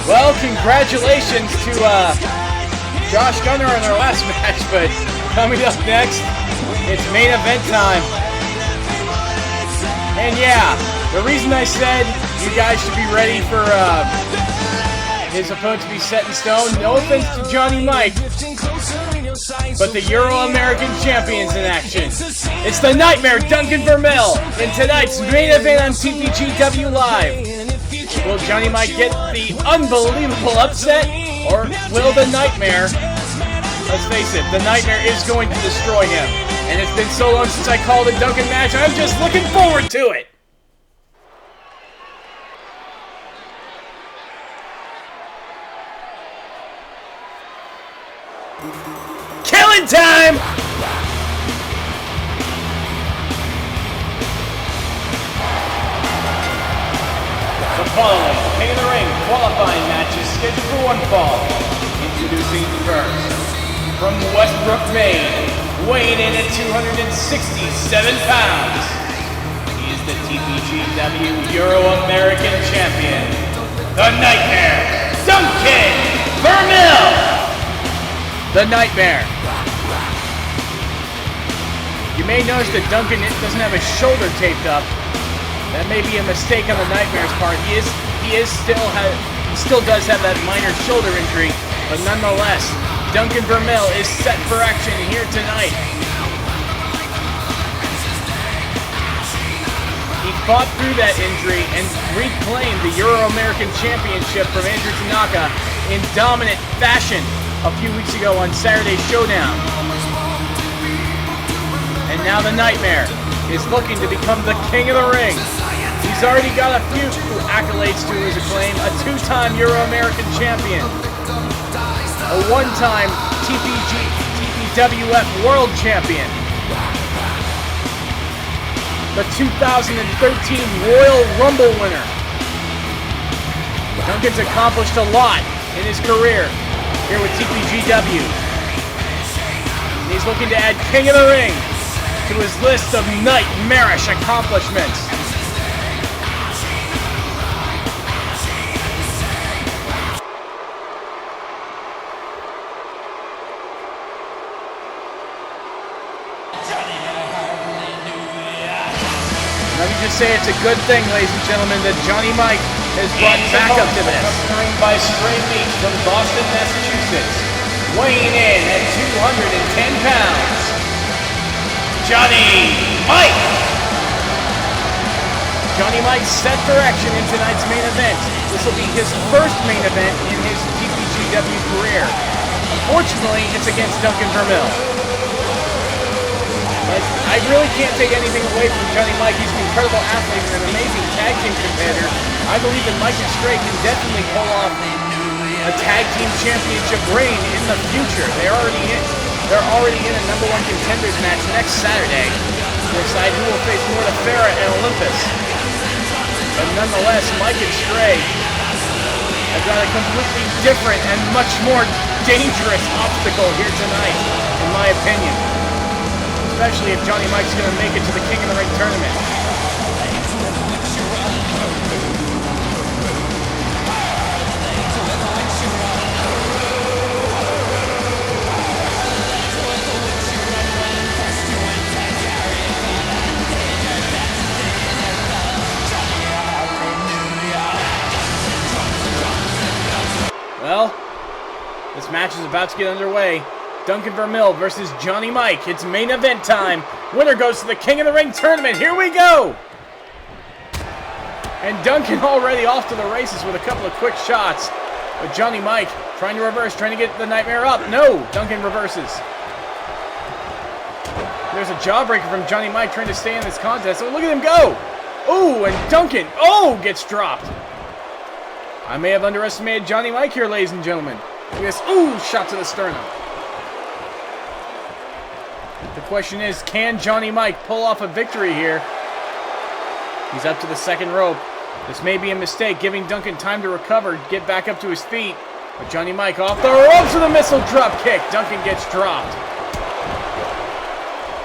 Well, congratulations to Josh Gunner on their last match, but coming up next, it's main event time. And yeah, the reason I said you guys should be ready for his opponent to be set in stone, no offense to Johnny Myke, but the Euro-American Champion's in action. It's the Nightmare, Duncan Vermil, in tonight's main event on TPGW Live. Will Johnny Myke get the unbelievable upset, or will the Nightmare, let's face it, the Nightmare is going to destroy him. And it's been so long since I called a Duncan match, I'm just looking forward to it. Killing time! The following King of the Ring qualifying match is scheduled for one fall. Introducing first, from Westbrook, Maine, weighing in at 267 pounds. He is the TPGW Euro-American Champion, the Nightmare, Duncan Vermil! The Nightmare. You may notice that Duncan doesn't have his shoulder taped up. That may be a mistake on the Nightmare's part. He still does have that minor shoulder injury, but nonetheless, Duncan Vermil is set for action here tonight. He fought through that injury and reclaimed the Euro-American Championship from Andrew Tanaka in dominant fashion a few weeks ago on Saturday's Showdown. And now the Nightmare is looking to become the King of the Ring. He's already got a few accolades to his acclaim: a two-time Euro-American champion, a one-time TPGWF World Champion, the 2013 Royal Rumble winner. Duncan's accomplished a lot in his career here with TPGW. He's looking to add King of the Ring to his list of nightmarish accomplishments. Let me just say it's a good thing, ladies and gentlemen, that Johnny Myke has brought back up to this. Coming by straight meat from Boston, Massachusetts, weighing in at 210 pounds, Johnny Myke! Johnny Myke set for action in tonight's main event. This will be his first main event in his TPGW career. Unfortunately, it's against Duncan Vermil. But I really can't take anything away from Johnny Myke. He's an incredible athlete and an amazing tag team competitor. I believe that Myke and Stray can definitely pull off a tag team championship reign in the future. They're already in a number one contenders match next Saturday to decide who will face Morta Farah and Olympus. But nonetheless, Myke and Stray have got a completely different and much more dangerous obstacle here tonight, in my opinion. Especially if Johnny Myke's going to make it to the King of the Ring tournament. Well, this match is about to get underway. Duncan Vermil versus Johnny Myke. It's main event time. Winner goes to the King of the Ring tournament. Here we go! And Duncan already off to the races with a couple of quick shots. But Johnny Myke trying to reverse, trying to get the Nightmare up. No! Duncan reverses. There's a jawbreaker from Johnny Myke trying to stay in this contest. Oh, look at him go! Ooh, and Duncan, gets dropped. I may have underestimated Johnny Myke here, ladies and gentlemen. Look at this. Ooh, shot to the sternum. The question is, can Johnny Myke pull off a victory here? He's up to the second rope. This may be a mistake, giving Duncan time to recover, get back up to his feet. But Johnny Myke off the ropes with a missile drop kick. Duncan gets dropped.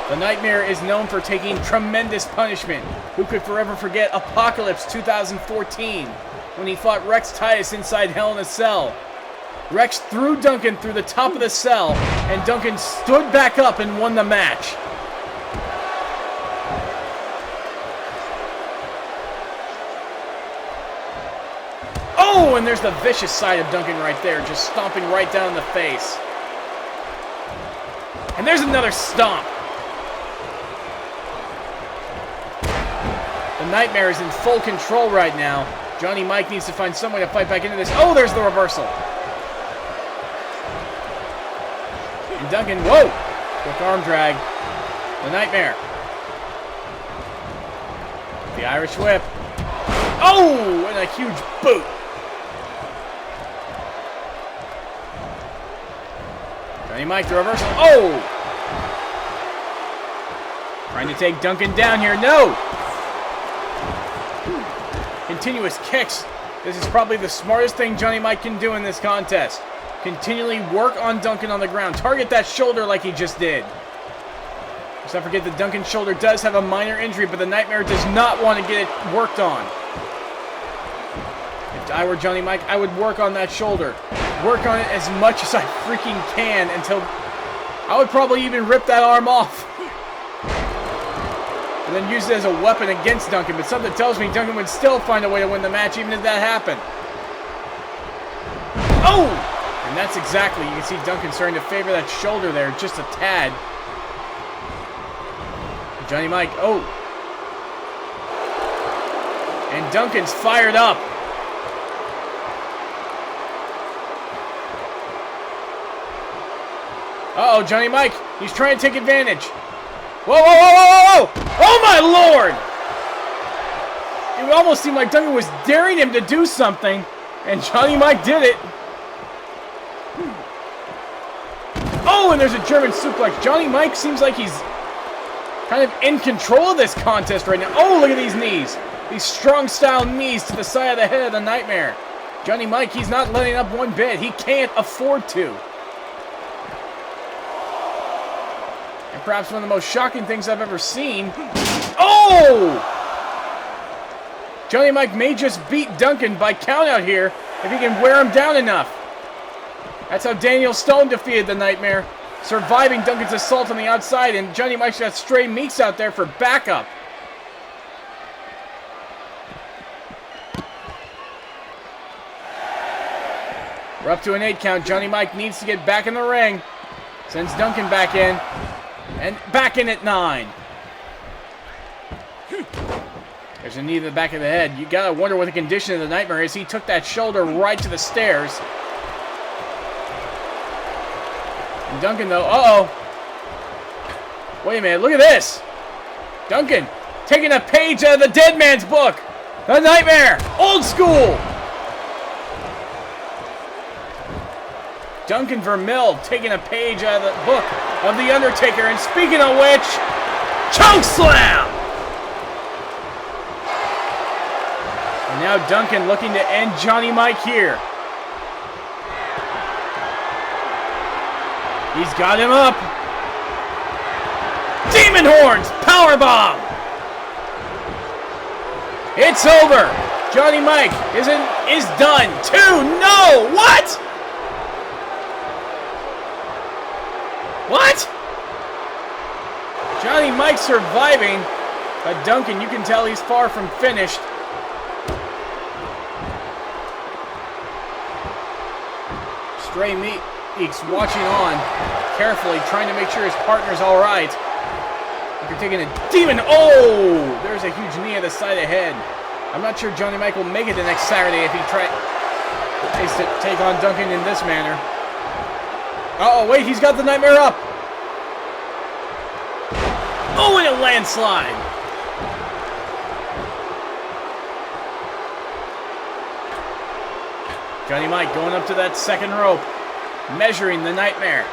The Nightmare is known for taking tremendous punishment. Who could forever forget Apocalypse 2014? when he fought Rex Titus inside Hell in a Cell. Rex threw Duncan through the top of the cell, and Duncan stood back up and won the match. Oh, and there's the vicious side of Duncan right there, just stomping right down in the face. And there's another stomp. The Nightmare is in full control right now. Johnny Myke needs to find some way to fight back into this. Oh, there's the reversal. And Duncan, whoa! Quick arm drag. The Nightmare. The Irish Whip. Oh, and a huge boot. Johnny Myke, the reversal. Oh! Trying to take Duncan down here. No! Continuous kicks. This is probably the smartest thing Johnny Myke can do in this contest. Continually work on Duncan on the ground. Target that shoulder like he just did. Let's not forget that Duncan's shoulder does have a minor injury, but the Nightmare does not want to get it worked on. If I were Johnny Myke, I would work on that shoulder. Work on it as much as I freaking can until... I would probably even rip that arm off. And then use it as a weapon against Duncan, but something tells me Duncan would still find a way to win the match even if that happened. Oh! And that's exactly, you can see Duncan starting to favor that shoulder there just a tad. Johnny Myke, oh. And Duncan's fired up. Uh-oh, Johnny Myke, he's trying to take advantage. Whoa, whoa, whoa, whoa, whoa! Oh my lord! It almost seemed like Duncan was daring him to do something, and Johnny Myke did it. Oh, and there's a German suplex. Johnny Myke seems like he's kind of in control of this contest right now. Oh, look at these knees. These strong style knees to the side of the head of the Nightmare. Johnny Myke, he's not letting up one bit. He can't afford to. And perhaps one of the most shocking things I've ever seen. Oh! Johnny Myke may just beat Duncan by count out here if he can wear him down enough. That's how Daniel Stone defeated the Nightmare, surviving Duncan's assault on the outside, and Johnny Myke's got stray meats out there for backup. We're up to an 8 count. Johnny Myke needs to get back in the ring. Sends Duncan back in. And back in at 9. There's a knee to the back of the head. You gotta wonder what the condition of the Nightmare is. He took that shoulder right to the stairs. And Duncan, though, uh-oh. Wait a minute, look at this. Duncan taking a page out of the dead man's book. The Nightmare, old school. Duncan Vermil taking a page out of the book of The Undertaker. And speaking of which, choke slam! And now Duncan looking to end Johnny Myke here. He's got him up. Demon Horns, powerbomb. It's over. Johnny Myke is done. 2, no, what? What? Johnny Myke surviving, but Duncan, you can tell he's far from finished. Stray Meeks watching on carefully, trying to make sure his partner's all right. After taking a demon, oh! There's a huge knee at the side of the head. I'm not sure Johnny Myke will make it the next Saturday if he tries to take on Duncan in this manner. Uh-oh, wait, he's got the Nightmare up. Oh, and a landslide. Johnny Myke going up to that second rope, measuring the Nightmare.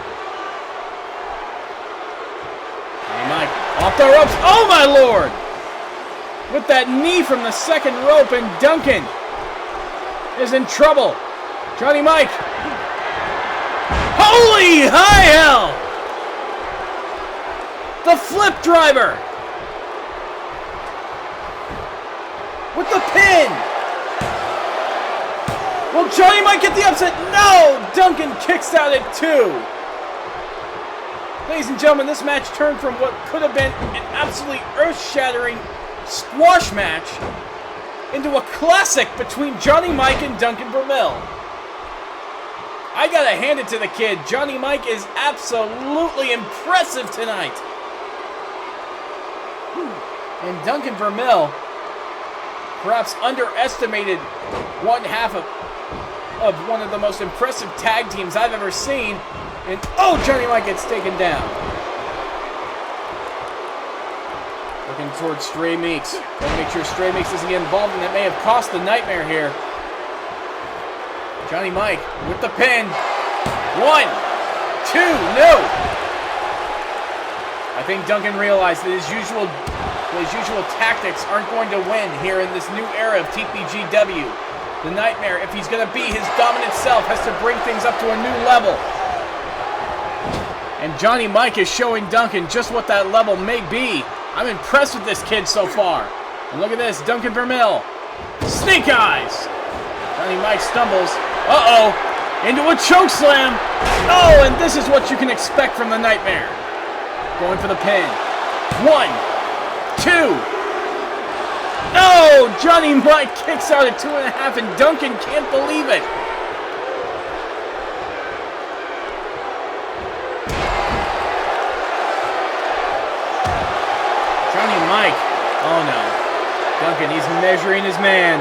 Johnny Myke off the ropes. Oh, my lord! With that knee from the second rope, and Duncan is in trouble. Johnny Myke. Holy high hell! The flip driver! With the pin! Will Johnny Myke get the upset? No! Duncan kicks out at 2. Ladies and gentlemen, this match turned from what could have been an absolutely earth-shattering squash match into a classic between Johnny Myke and Duncan Vermil. I gotta hand it to the kid. Johnny Myke is absolutely impressive tonight. And Duncan Vermil perhaps underestimated one half of one of the most impressive tag teams I've ever seen. And oh, Johnny Myke gets taken down. Looking towards Stray Meeks. Gotta make sure Stray Meeks doesn't get involved, and that may have cost the Nightmare here. Johnny Myke with the pin. 1, 2, no! I think Duncan realized that his usual tactics aren't going to win here in this new era of TPGW. The Nightmare, if he's going to be his dominant self, has to bring things up to a new level. And Johnny Myke is showing Duncan just what that level may be. I'm impressed with this kid so far. And look at this, Duncan Vermil. Snake Eyes! Johnny Myke stumbles. Uh-oh! Into a choke slam! Oh, and this is what you can expect from the Nightmare. Going for the pin. 1, 2. No! Johnny Myke kicks out at 2.5, and Duncan can't believe it. Johnny Myke. Oh no. Duncan, he's measuring his man.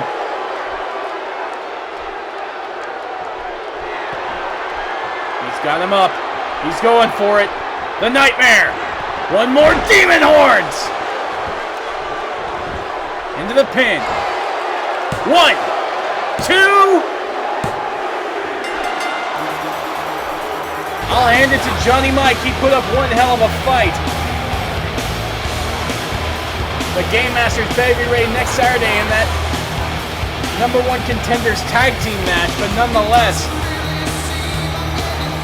He's got him up. He's going for it. The Nightmare. One more Demon Horns. Into the pin. 1, 2. I'll hand it to Johnny Myke. He put up one hell of a fight. The Game Masters Baby Ray next Saturday in that #1 contenders tag team match, but nonetheless,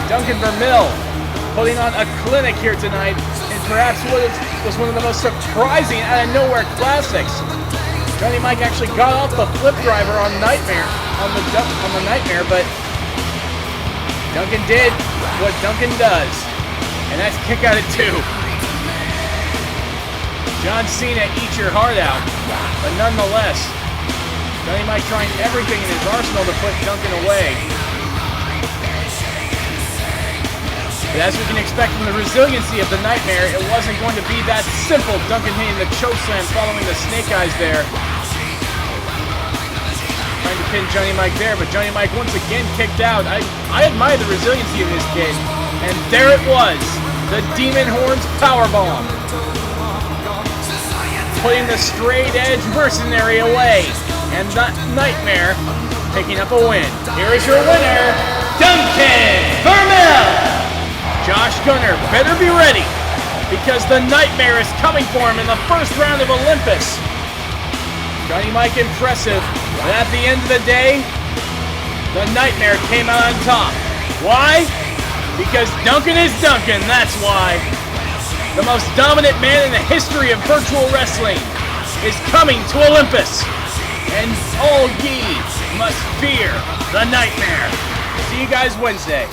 Duncan Vermil putting on a clinic here tonight, and perhaps what was one of the most surprising out of nowhere classics. Johnny Myke actually got off the flip driver on Nightmare, on the Nightmare, but Duncan did what Duncan does, and that's kick out at 2. John Cena, eat your heart out, but nonetheless, Johnny Myke trying everything in his arsenal to put Duncan away. But as we can expect from the resiliency of the Nightmare, it wasn't going to be that simple. Duncan hitting the chokeslam following the Snake Eyes there. Trying to pin Johnny Myke there, but Johnny Myke once again kicked out. I admire the resiliency of this kid. And there it was, the Demon Horns Powerbomb. Putting the straight edge mercenary away. And that Nightmare picking up a win. Here is your winner, Duncan Vermil! Josh Gunner better be ready, because the Nightmare is coming for him in the first round of Olympus. Johnny Myke impressive, but at the end of the day, the Nightmare came out on top. Why? Because Duncan is Duncan, that's why. The most dominant man in the history of virtual wrestling is coming to Olympus. And all ye must fear the Nightmare. See you guys Wednesday.